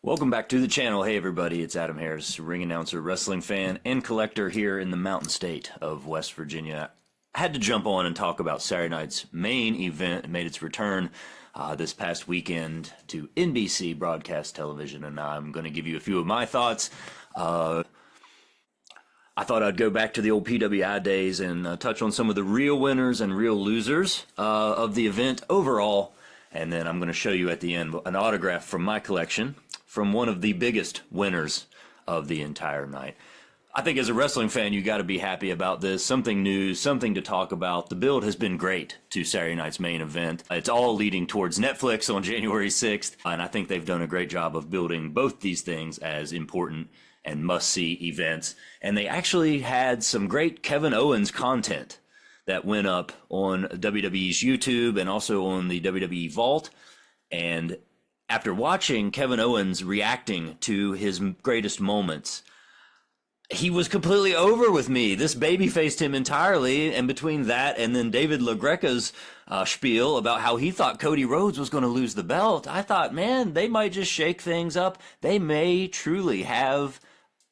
Welcome back to the channel. Hey everybody, it's Adam Harris, ring announcer, wrestling fan, and collector here in the Mountain State of West Virginia. I had to jump on and talk about Saturday night's main event. It made its return this past weekend to NBC broadcast television, and I'm going to give you a few of my thoughts. I thought I'd go back to the old PWI days and touch on some of the real winners and real losers of the event overall, and then I'm going to show you at the end an autograph from my collection from one of the biggest winners of the entire night. I think as a wrestling fan, you got to be happy about this. Something new, something to talk about. The build has been great to Saturday night's main event. It's all leading towards Netflix on January 6th, and I think they've done a great job of building both these things as important and must-see events. And they actually had some great Kevin Owens content that went up on WWE's YouTube and also on the WWE Vault. And after watching Kevin Owens reacting to his greatest moments, he was completely over with me. This baby faced him entirely, and between that and then David LaGreca's spiel about how he thought Cody Rhodes was going to lose the belt, I thought, man, they might just shake things up. They may truly have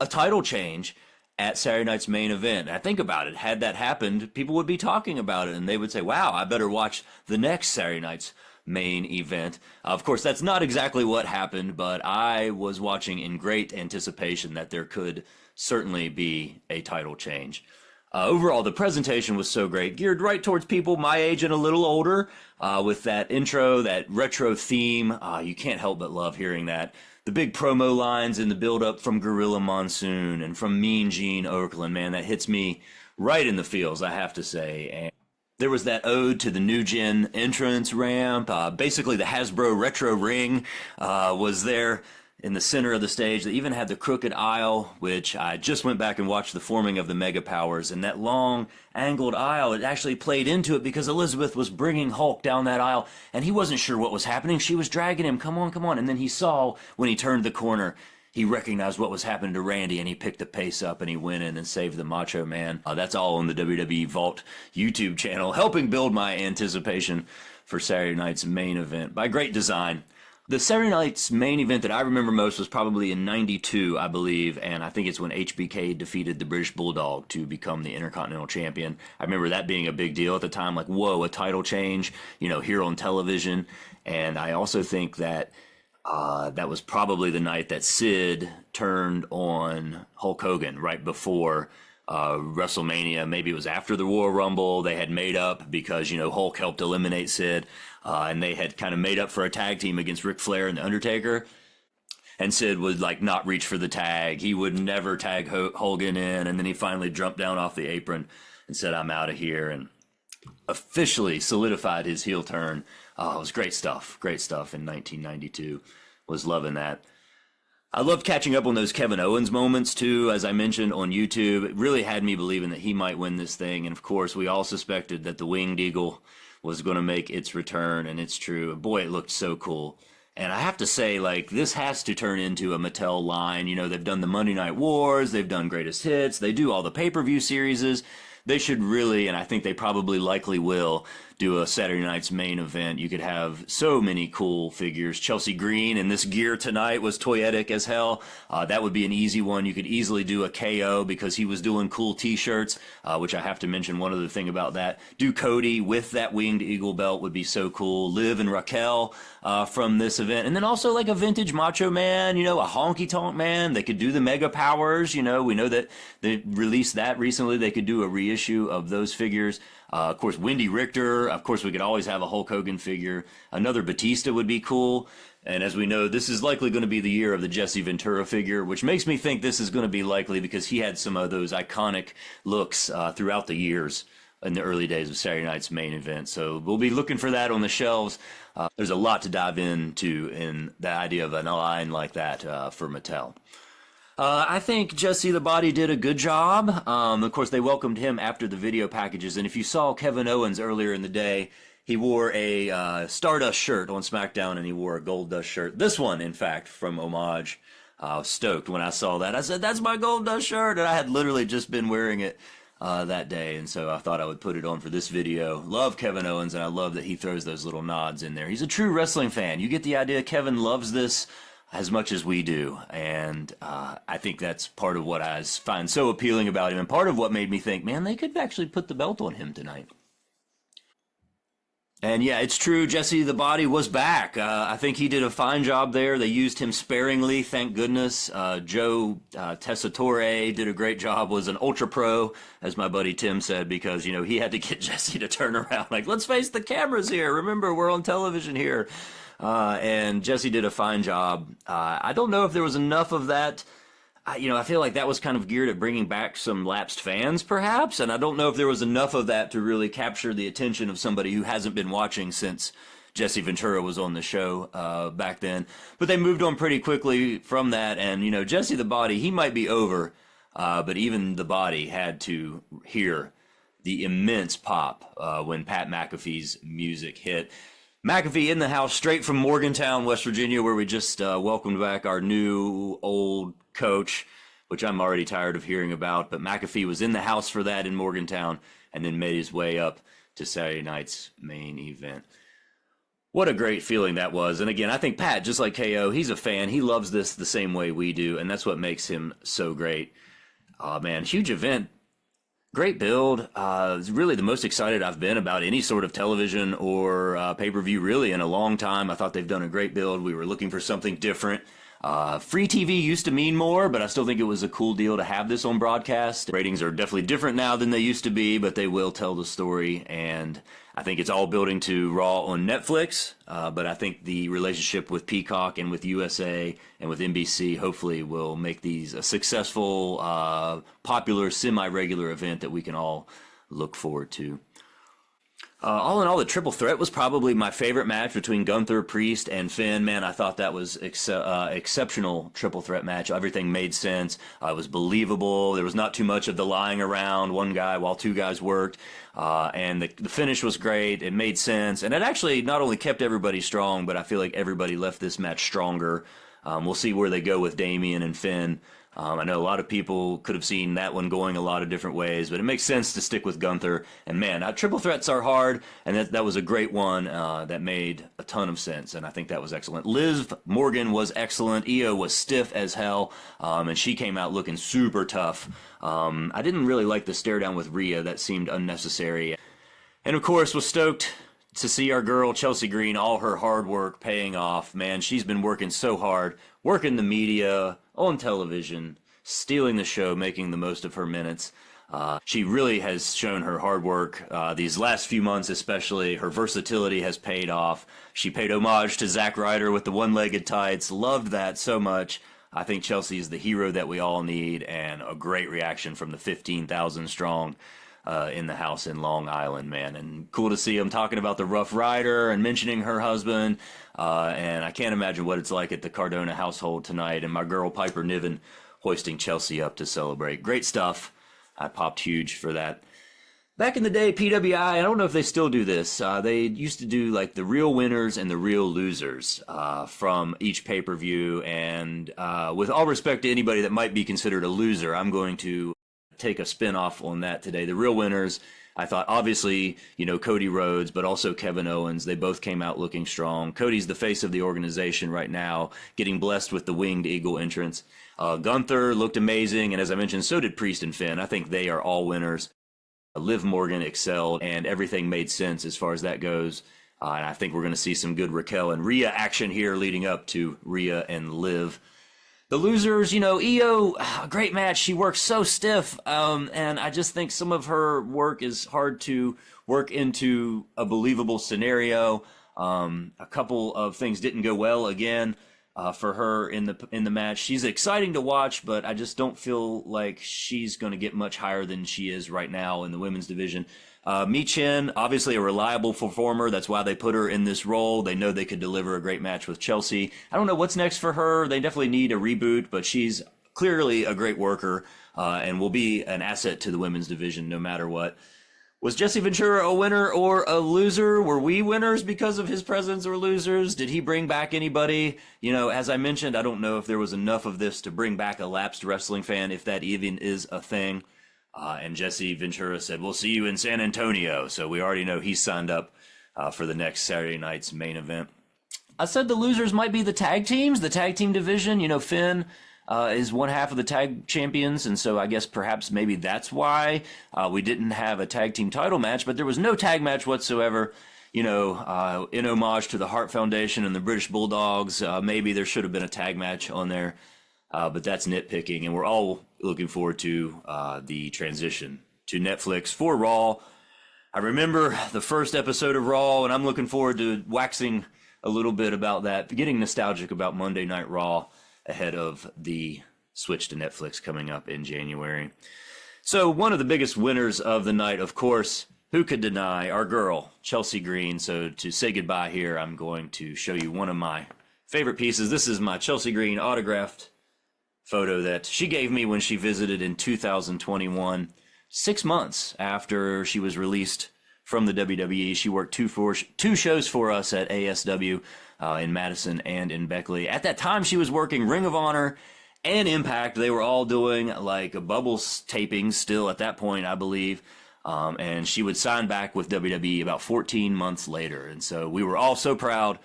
a title change at Saturday night's main event. And I think about it, had that happened, people would be talking about it, and they would say, wow, I better watch the next Saturday night's main event. Of course, that's not exactly what happened, but I was watching in great anticipation that there could certainly be a title change. Overall, the presentation was so great, geared right towards people my age and a little older, with that intro, that retro theme. You can't help but love hearing that. The big promo lines in the build-up from Gorilla Monsoon and from Mean Gene Okerlund, man, that hits me right in the feels, I have to say. And there was that ode to the new gen entrance ramp. Basically, the Hasbro retro ring was there in the center of the stage. They even had the crooked aisle, which I just went back and watched the forming of the Mega Powers. And that long angled aisle, it actually played into it because Elizabeth was bringing Hulk down that aisle, and he wasn't sure what was happening. She was dragging him, come on, come on. And then he saw when he turned the corner, he recognized what was happening to Randy, and he picked the pace up, and he went in and saved the Macho Man. That's all on the WWE Vault YouTube channel, helping build my anticipation for Saturday night's main event by great design. The Saturday night's main event that I remember most was probably in '92, I believe, and I think it's when HBK defeated the British Bulldog to become the Intercontinental Champion. I remember that being a big deal at the time, like, whoa, a title change, you know, here on television. And I also think that that was probably the night that Sid turned on Hulk Hogan right before WrestleMania. Maybe it was after the Royal Rumble. They had made up because, you know, Hulk helped eliminate Sid, and they had kind of made up for a tag team against Ric Flair and The Undertaker. And Sid would, like, not reach for the tag. He would never tag Hogan in, and then he finally jumped down off the apron and said, I'm out of here, and officially solidified his heel turn. Oh, it was great stuff in 1992. Was loving that. I loved catching up on those Kevin Owens moments too, as I mentioned on YouTube. It really had me believing that he might win this thing, and of course we all suspected that the Winged Eagle was going to make its return, and it's true. Boy, it looked so cool. And I have to say, like, this has to turn into a Mattel line. You know, they've done the Monday Night Wars, they've done Greatest Hits, they do all the pay-per-view series. They should really, and I think they probably likely will, do a Saturday night's main event. You could have so many cool figures. Chelsea Green in this gear tonight was toyetic as hell. That would be an easy one. You could easily do a KO because he was doing cool t-shirts, which I have to mention one other thing about that. Do Cody with that Winged Eagle belt would be so cool. Liv and Raquel from this event. And then also like a vintage Macho Man, you know, a Honky Tonk Man. They could do the Mega Powers, you know. We know that they released that recently. They could do a reissue of those figures. Of course, Wendy Richter. Of course, we could always have a Hulk Hogan figure. Another Batista would be cool. And as we know, this is likely going to be the year of the Jesse Ventura figure, which makes me think this is going to be likely because he had some of those iconic looks throughout the years in the early days of Saturday night's main event. So we'll be looking for that on the shelves. There's a lot to dive into in the idea of an line like that for Mattel. I think Jesse the Body did a good job. Of course, they welcomed him after the video packages. And if you saw Kevin Owens earlier in the day, he wore a Stardust shirt on SmackDown, and he wore a Gold Dust shirt. This one, in fact, from Homage. I was stoked when I saw that. I said, that's my Gold Dust shirt. And I had literally just been wearing it that day. And so I thought I would put it on for this video. Love Kevin Owens, and I love that he throws those little nods in there. He's a true wrestling fan. You get the idea. Kevin loves this. as much as we do. And I think that's part of what I find so appealing about him, and part of what made me think, man, they could actually put the belt on him tonight. And yeah, it's true. Jesse the Body was back. I think he did a fine job there. They used him sparingly, thank goodness. Joe Tessitore did a great job, was an ultra pro, as my buddy Tim said, because, you know, he had to get Jesse to turn around. Like, let's face the cameras here. Remember, we're on television here. And Jesse did a fine job. I don't know if there was enough of that. I feel like that was kind of geared at bringing back some lapsed fans, perhaps, and I don't know if there was enough of that to really capture the attention of somebody who hasn't been watching since Jesse Ventura was on the show back then. But they moved on pretty quickly from that, and, Jesse the Body, he might be over, but even the Body had to hear the immense pop when Pat McAfee's music hit. McAfee in the house, straight from Morgantown, West Virginia, where we just welcomed back our new old coach, which I'm already tired of hearing about. But McAfee was in the house for that in Morgantown, and then made his way up to Saturday night's main event. What a great feeling that was. And again, I think Pat, just like KO, he's a fan. He loves this the same way we do, and that's what makes him so great. Man, huge event. Great build. It's really the most excited I've been about any sort of television or pay-per-view really in a long time. I thought they've done a great build. We were looking for something different. Free TV used to mean more, but I still think it was a cool deal to have this on broadcast. Ratings are definitely different now than they used to be, but they will tell the story, and I think it's all building to Raw on Netflix, but I think the relationship with Peacock and with USA and with NBC hopefully will make these a successful, popular, semi-regular event that we can all look forward to. All in all, the triple threat was probably my favorite match between Gunther, Priest, and Finn. Man, I thought that was exceptional triple threat match. Everything made sense. It was believable. There was not too much of the lying around one guy while two guys worked. And the finish was great. It made sense. And it actually not only kept everybody strong, but I feel like everybody left this match stronger. We'll see where they go with Damian and Finn. I know a lot of people could have seen that one going a lot of different ways, but it makes sense to stick with Gunther. And man, triple threats are hard, and that was a great one that made a ton of sense, and I think that was excellent. Liv Morgan was excellent. Io was stiff as hell, and she came out looking super tough. I didn't really like the stare down with Rhea. That seemed unnecessary. And of course, was stoked to see our girl Chelsea Green, all her hard work paying off. Man, she's been working so hard, working the media, on television, stealing the show, making the most of her minutes. She really has shown her hard work these last few months, especially. Her versatility has paid off. She paid homage to Zack Ryder with the one-legged tights. Loved that so much. I think Chelsea is the hero that we all need, and a great reaction from the 15,000 strong in the house in Long Island, man. And cool to see him talking about the Rough Rider and mentioning her husband. And I can't imagine what it's like at the Cardona household tonight. And my girl Piper Niven hoisting Chelsea up to celebrate. Great stuff. I popped huge for that. Back in the day, PWI, I don't know if they still do this. They used to do like the real winners and the real losers from each pay-per-view. And with all respect to anybody that might be considered a loser, I'm going to take a spin-off on that today. The real winners, I thought, obviously, Cody Rhodes, but also Kevin Owens. They both came out looking strong. Cody's the face of the organization right now, getting blessed with the winged eagle entrance. Gunther looked amazing, and as I mentioned, so did Priest and Finn. I think they are all winners. Liv Morgan excelled, and everything made sense as far as that goes. And I think we're going to see some good Raquel and Rhea action here leading up to Rhea and Liv. The losers, Io, great match. She works so stiff, and I just think some of her work is hard to work into a believable scenario. A couple of things didn't go well again for her in the match. She's exciting to watch, but I just don't feel like she's going to get much higher than she is right now in the women's division. Mi Chen, obviously a reliable performer. That's why they put her in this role. They know they could deliver a great match with Chelsea. I don't know what's next for her. They definitely need a reboot, but she's clearly a great worker and will be an asset to the women's division no matter what. Was Jesse Ventura a winner or a loser? Were we winners because of his presence or losers? Did he bring back anybody? As I mentioned, I don't know if there was enough of this to bring back a lapsed wrestling fan, if that even is a thing. And Jesse Ventura said, we'll see you in San Antonio. So we already know he's signed up for the next Saturday night's main event. I said the losers might be the tag teams, the tag team division. You know, Finn is one half of the tag champions, and so I guess perhaps maybe that's why we didn't have a tag team title match, but there was no tag match whatsoever. You know, in homage to the Hart Foundation and the British Bulldogs, maybe there should have been a tag match on there, but that's nitpicking, and we're all looking forward to the transition to Netflix for Raw. I remember the first episode of Raw, and I'm looking forward to waxing a little bit about that, getting nostalgic about Monday Night Raw ahead of the switch to Netflix coming up in January. So one of the biggest winners of the night, of course, who could deny, our girl, Chelsea Green. So to say goodbye here, I'm going to show you one of my favorite pieces. This is my Chelsea Green autographed photo that she gave me when she visited in 2021. 6 months after she was released from the WWE, she worked two shows for us at ASW in Madison and in Beckley. At that time, she was working Ring of Honor and Impact. They were all doing like a bubbles taping still at that point, I believe. And she would sign back with WWE about 14 months later. And so we were all so proud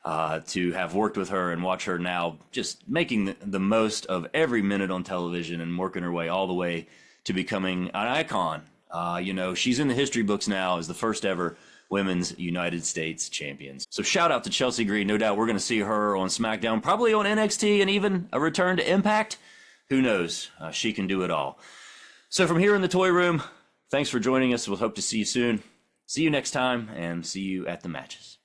to have worked with her and watch her now just making the most of every minute on television and working her way all the way to becoming an icon. You know, she's in the history books now as the first ever Women's United States Champions. So shout out to Chelsea Green. No doubt we're going to see her on SmackDown, probably on NXT, and even a return to Impact. Who knows? She can do it all. So from here in the toy room, thanks for joining us. We'll hope to see you soon. See you next time, and see you at the matches.